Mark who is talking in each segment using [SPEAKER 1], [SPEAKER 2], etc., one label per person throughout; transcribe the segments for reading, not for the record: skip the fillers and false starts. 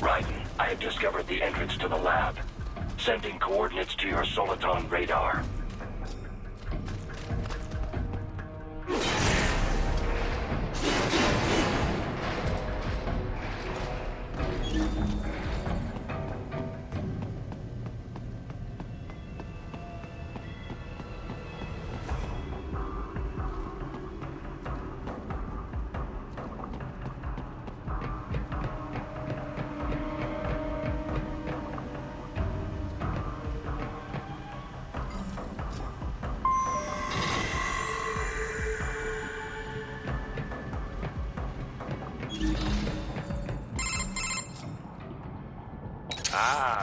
[SPEAKER 1] Raiden, I have discovered the entrance to the lab. Sending coordinates to your Soliton radar.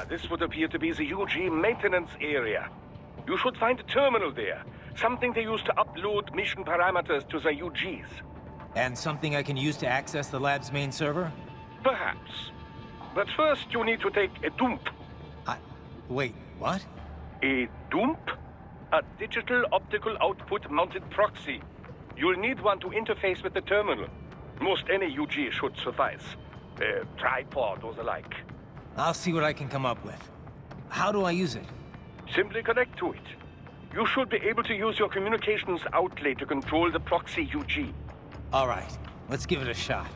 [SPEAKER 2] This would appear to be the UG maintenance area. You should find a terminal there. Something they use to upload mission parameters to the UGs.
[SPEAKER 3] And something I can use to access the lab's main server?
[SPEAKER 2] Perhaps. But first you need to take a dump.
[SPEAKER 3] Wait, what?
[SPEAKER 2] A dump? A digital optical output mounted proxy. You'll need one to interface with the terminal. Most any UG should suffice. A tripod or the like.
[SPEAKER 3] I'll see what I can come up with. How do I use it?
[SPEAKER 2] Simply connect to it. You should be able to use your communications outlet to control the proxy UG.
[SPEAKER 3] All right, let's give it a shot.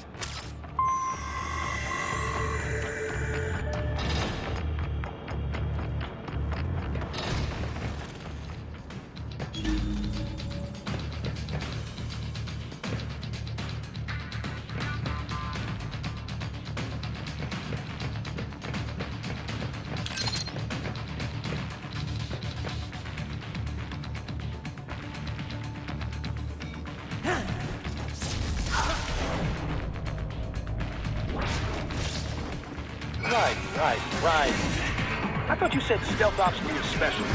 [SPEAKER 2] Right. I thought you said stealth ops were your specialty.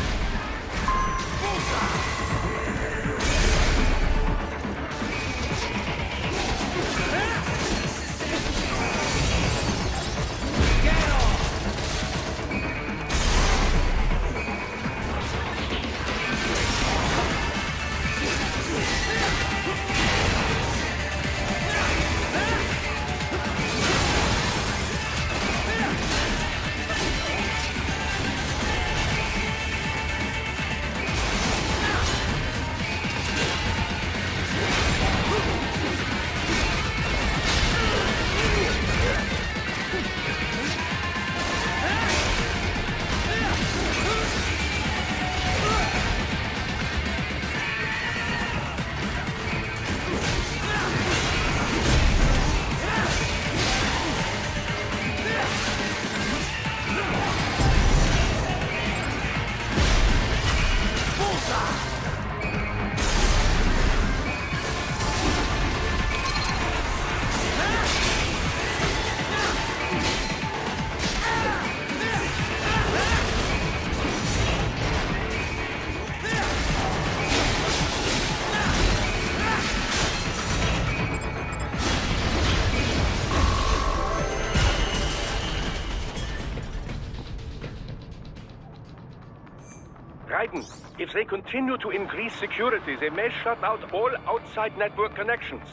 [SPEAKER 2] Raiden, if they continue to increase security, they may shut out all outside network connections.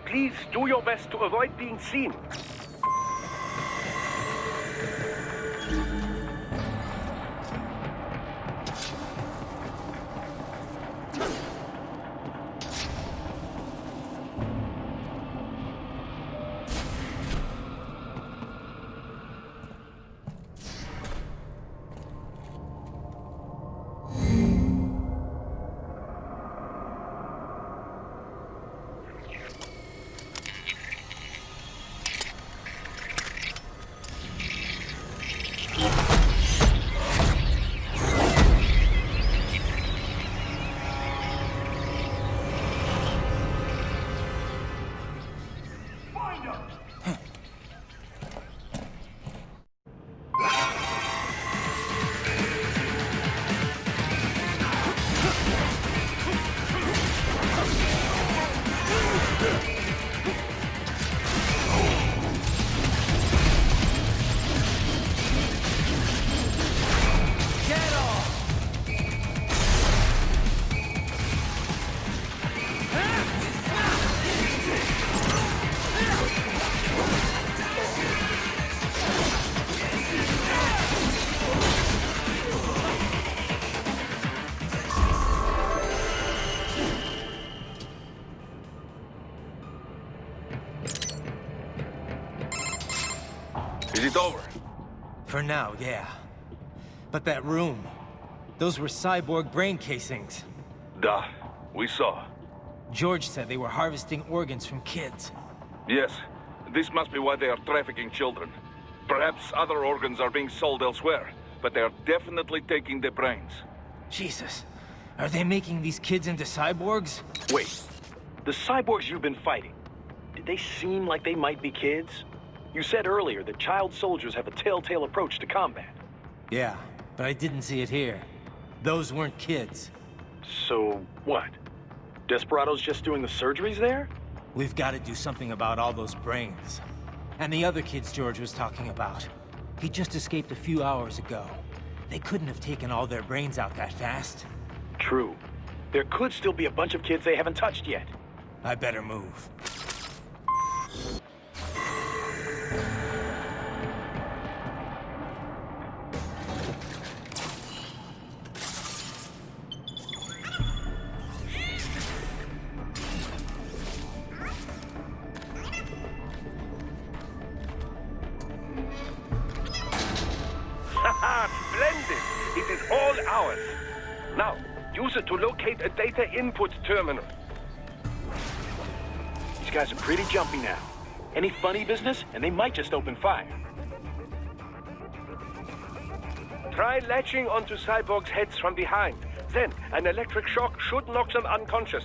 [SPEAKER 2] Please do your best to avoid being seen. it over?
[SPEAKER 3] For now, yeah. But that room, those were cyborg brain casings.
[SPEAKER 2] Duh. We saw.
[SPEAKER 3] George said they were harvesting organs from kids.
[SPEAKER 2] Yes. This must be why they are trafficking children. Perhaps other organs are being sold elsewhere, but they are definitely taking the brains.
[SPEAKER 3] Jesus. Are they making these kids into cyborgs?
[SPEAKER 4] Wait, the cyborgs you've been fighting, did they seem like they might be kids? You said earlier that child soldiers have a telltale approach to combat.
[SPEAKER 3] Yeah, but I didn't see it here. Those weren't kids.
[SPEAKER 4] So, what? Desperados just doing the surgeries there?
[SPEAKER 3] We've got to do something about all those brains. And the other kids George was talking about. He just escaped a few hours ago. They couldn't have taken all their brains out that fast.
[SPEAKER 4] True. There could still be a bunch of kids they haven't touched yet.
[SPEAKER 3] I better move.
[SPEAKER 2] Haha, splendid! It is all ours. Now, use it to locate a data input terminal.
[SPEAKER 4] These guys are pretty jumpy now. Any funny business, and they might just open fire.
[SPEAKER 2] Try latching onto cyborgs' heads from behind. Then, an electric shock should knock them unconscious.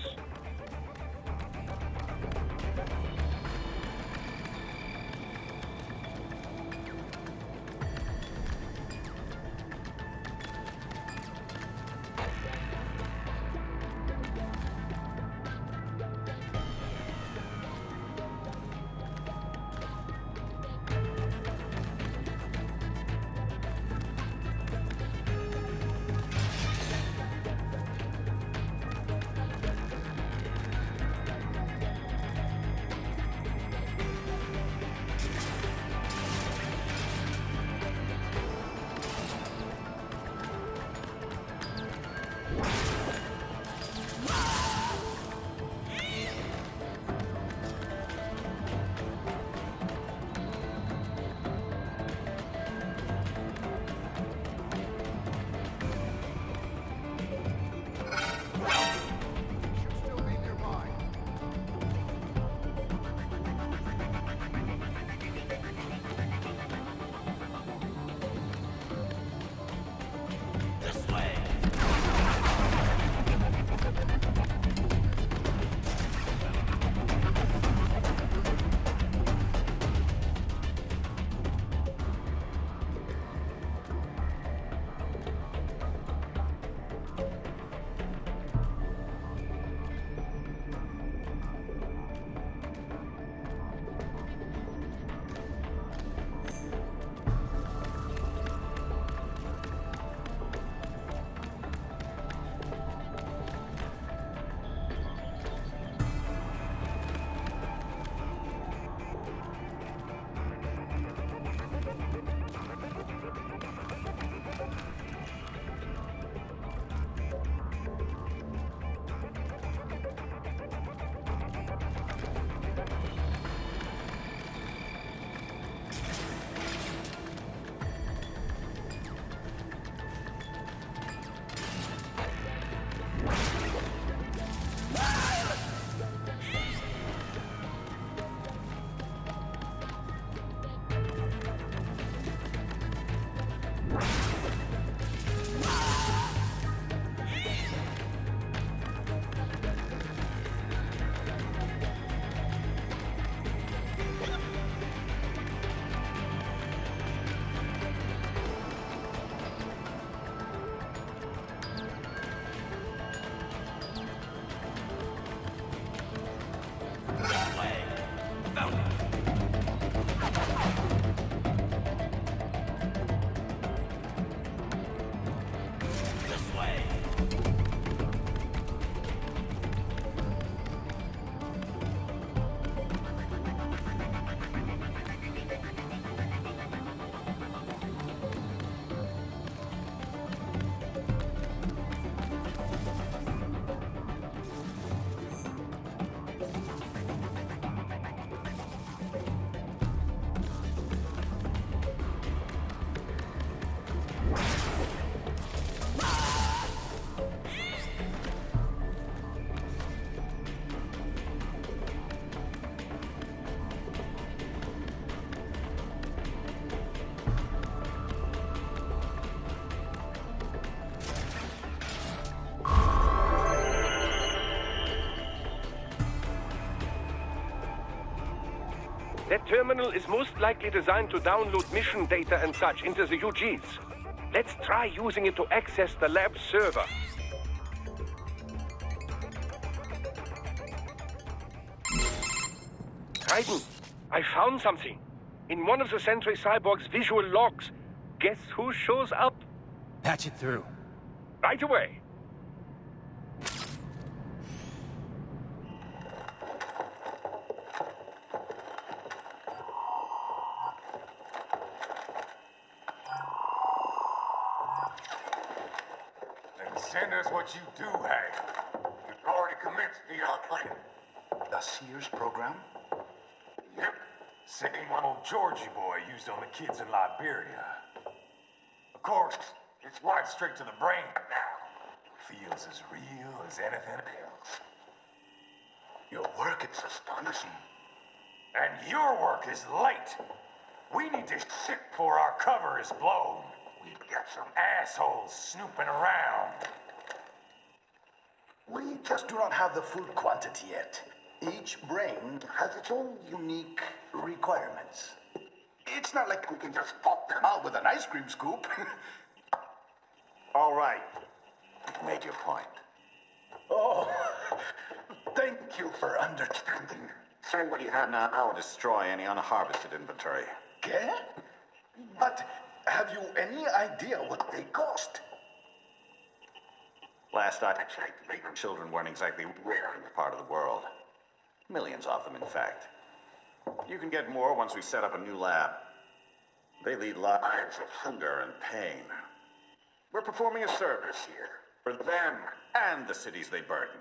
[SPEAKER 2] That terminal is most likely designed to download mission data and such into the UGs. Let's try using it to access the lab server. Raiden, I found something. In one of the Sentry Cyborg's visual logs. Guess who shows up?
[SPEAKER 3] Patch it through.
[SPEAKER 2] Right away.
[SPEAKER 5] Then send us what you do have. You've already commenced the outplaying.
[SPEAKER 6] The Sears program?
[SPEAKER 5] Yep. Same one old Georgie boy used on the kids in Liberia. Of course, it's right straight to the brain now. Feels as real as anything else.
[SPEAKER 6] Your work is astonishing.
[SPEAKER 5] And your work is late. We need to shit before our cover is blown. We've got some assholes snooping around.
[SPEAKER 6] We just do not have the full quantity yet. Each brain has its own unique requirements. It's not like we can just pop them out with an ice cream scoop.
[SPEAKER 5] All right. You've made your point.
[SPEAKER 6] Oh, thank you for understanding.
[SPEAKER 7] Send what you have now or destroy any unharvested inventory.
[SPEAKER 6] Okay? But have you any idea what they cost?
[SPEAKER 7] Last I checked, children weren't exactly rare in this part of the world. Millions of them, in fact. You can get more once we set up a new lab. They lead lives of hunger and pain. We're performing a service here for them and the cities they burden.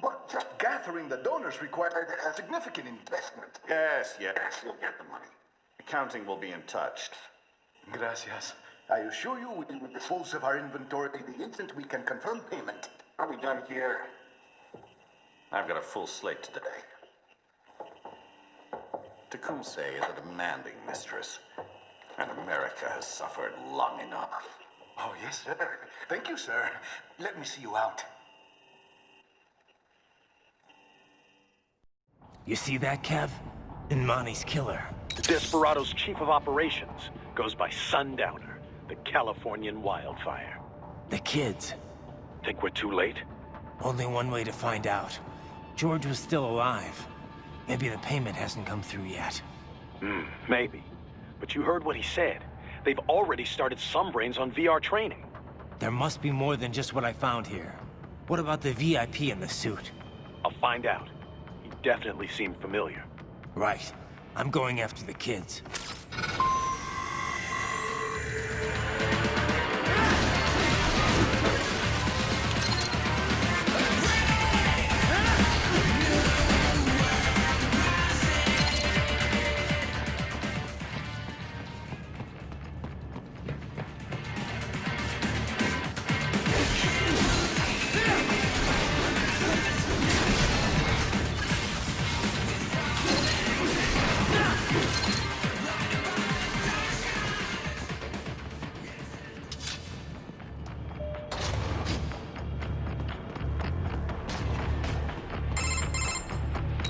[SPEAKER 6] But just gathering the donors required a significant investment.
[SPEAKER 7] Yes, you'll get the money. Accounting will be in touch.
[SPEAKER 6] Gracias. I assure you we will dispose of our inventory the instant we can confirm payment.
[SPEAKER 7] Are we done here? I've got a full slate today. Tecumseh is a demanding mistress, and America has suffered long enough.
[SPEAKER 6] Oh, yes, sir. Thank you, sir. Let me see you out.
[SPEAKER 3] You see that, Kev? Imani's killer.
[SPEAKER 4] The Desperado's chief of operations goes by Sundowner, the Californian wildfire.
[SPEAKER 3] The kids.
[SPEAKER 4] Think we're too late?
[SPEAKER 3] Only one way to find out. George was still alive. Maybe the payment hasn't come through yet.
[SPEAKER 4] Maybe. But you heard what he said. They've already started some brains on VR training.
[SPEAKER 3] There must be more than just what I found here. What about the VIP in the suit?
[SPEAKER 4] I'll find out. He definitely seemed familiar.
[SPEAKER 3] Right. I'm going after the kids.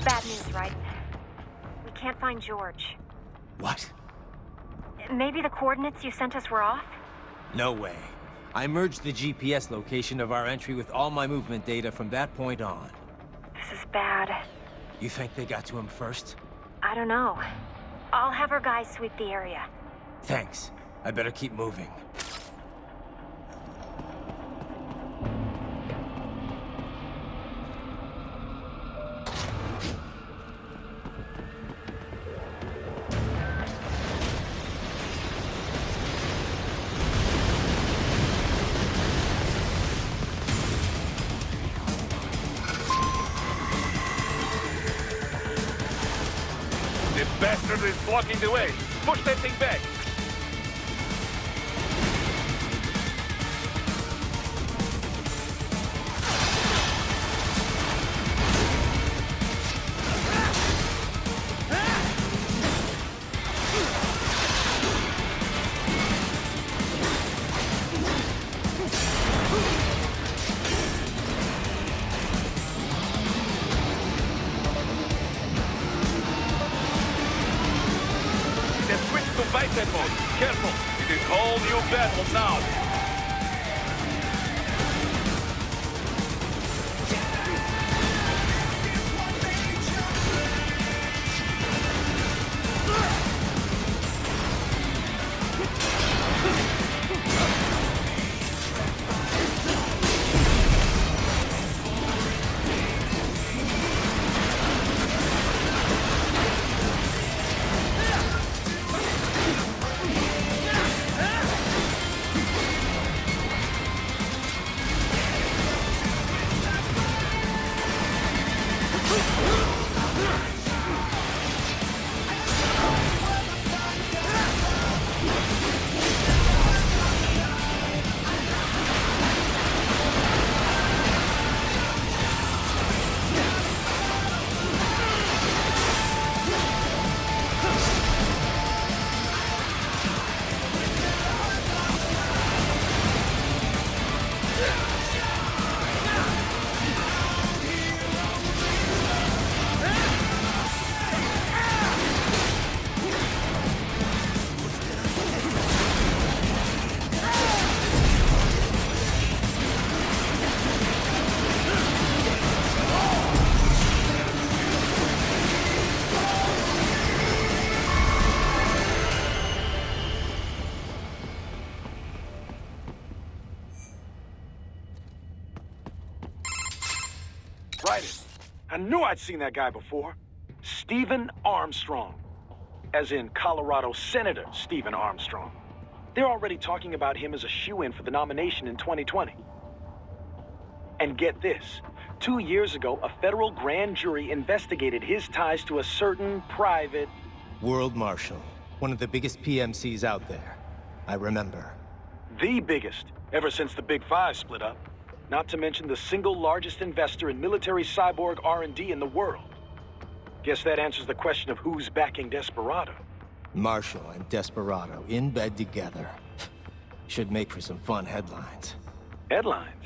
[SPEAKER 8] Bad news, right? We can't find George.
[SPEAKER 3] What?
[SPEAKER 8] Maybe the coordinates you sent us were off?
[SPEAKER 3] No way. I merged the GPS location of our entry with all my movement data from that point on.
[SPEAKER 8] This is bad.
[SPEAKER 3] You think they got to him first?
[SPEAKER 8] I don't know. I'll have our guys sweep the area.
[SPEAKER 3] Thanks. I better keep moving.
[SPEAKER 2] The bastard is blocking the way. Push that thing back. fight that mode. Careful. It is whole new battle now.
[SPEAKER 4] Right. I knew I'd seen that guy before. Stephen Armstrong. As in Colorado Senator Stephen Armstrong. They're already talking about him as a shoo-in for the nomination in 2020. And get this. 2 years ago, a federal grand jury investigated his ties to a certain private...
[SPEAKER 3] World Marshal. One of the biggest PMCs out there. I remember.
[SPEAKER 4] The biggest, ever since the Big Five split up. Not to mention the single largest investor in military cyborg R&D in the world. Guess that answers the question of who's backing Desperado.
[SPEAKER 3] Marshall and Desperado in bed together. Should make for some fun headlines.
[SPEAKER 4] Headlines?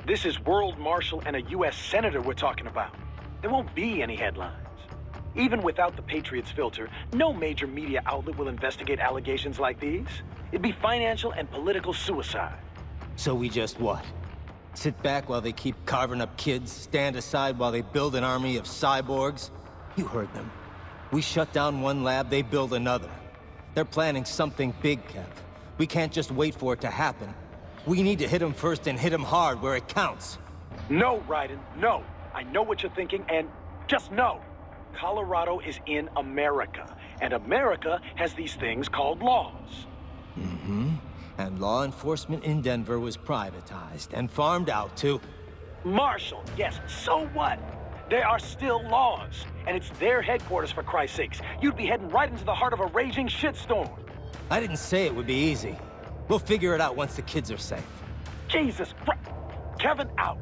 [SPEAKER 4] This is World Marshal and a U.S. Senator we're talking about. There won't be any headlines. Even without the Patriots filter, no major media outlet will investigate allegations like these. It'd be financial and political suicide.
[SPEAKER 3] So we just what? Sit back while they keep carving up kids, stand aside while they build an army of cyborgs? You heard them. We shut down one lab, they build another. They're planning something big, Kev. We can't just wait for it to happen. We need to hit them first and hit them hard where it counts.
[SPEAKER 4] No, Raiden, no. I know what you're thinking, and just no. Colorado is in America, and America has these things called laws.
[SPEAKER 3] Mm-hmm. And law enforcement in Denver was privatized and farmed out to...
[SPEAKER 4] Marshall, yes, so what? There are still laws, and it's their headquarters, for Christ's sakes. You'd be heading right into the heart of a raging shitstorm.
[SPEAKER 3] I didn't say it would be easy. We'll figure it out once the kids are safe.
[SPEAKER 4] Jesus Christ. Kevin, out.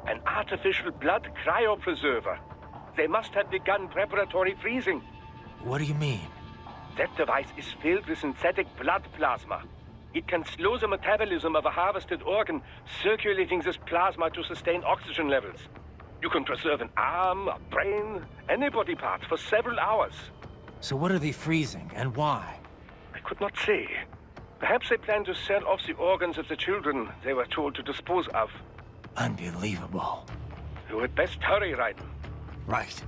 [SPEAKER 2] An artificial blood cryopreserver. They must have begun preparatory freezing.
[SPEAKER 3] What do you mean?
[SPEAKER 2] That device is filled with synthetic blood plasma. It can slow the metabolism of a harvested organ, circulating this plasma to sustain oxygen levels. You can preserve an arm, a brain, any body part for several hours.
[SPEAKER 3] So what are they freezing, and why?
[SPEAKER 2] I could not say. Perhaps they plan to sell off the organs of the children they were told to dispose of.
[SPEAKER 3] Unbelievable.
[SPEAKER 2] You had best hurry, Raiden.
[SPEAKER 3] Right.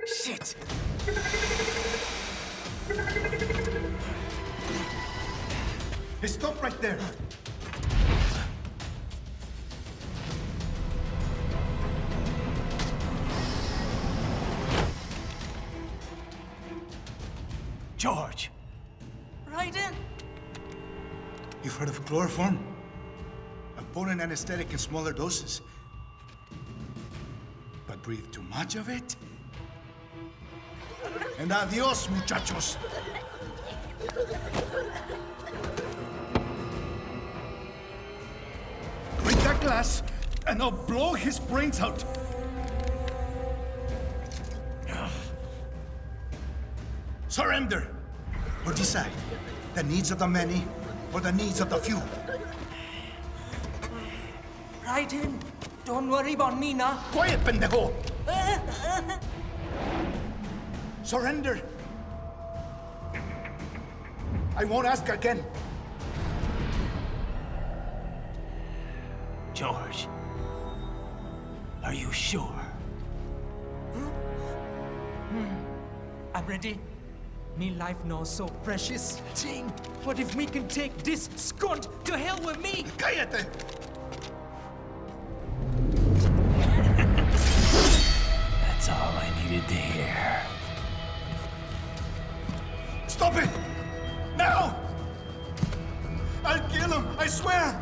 [SPEAKER 9] Shit!
[SPEAKER 6] Hey, stop right there.
[SPEAKER 9] George! Raiden!
[SPEAKER 6] You've heard of chloroform? A potent anesthetic in smaller doses. But breathe too much of it? And adios, muchachos! Break that glass, and I'll blow his brains out! Surrender! Or decide. The needs of the many, or the needs of the few.
[SPEAKER 9] Raiden! Don't worry about me now.
[SPEAKER 6] Quiet, pendejo! Surrender! I won't ask again.
[SPEAKER 9] George, are you sure? I'm ready. Me life now so precious. Ting, what if me can take this skunt to hell with me?
[SPEAKER 6] Cállate!
[SPEAKER 9] That's all I needed to hear.
[SPEAKER 6] Stop it! Now! I'll kill him, I swear!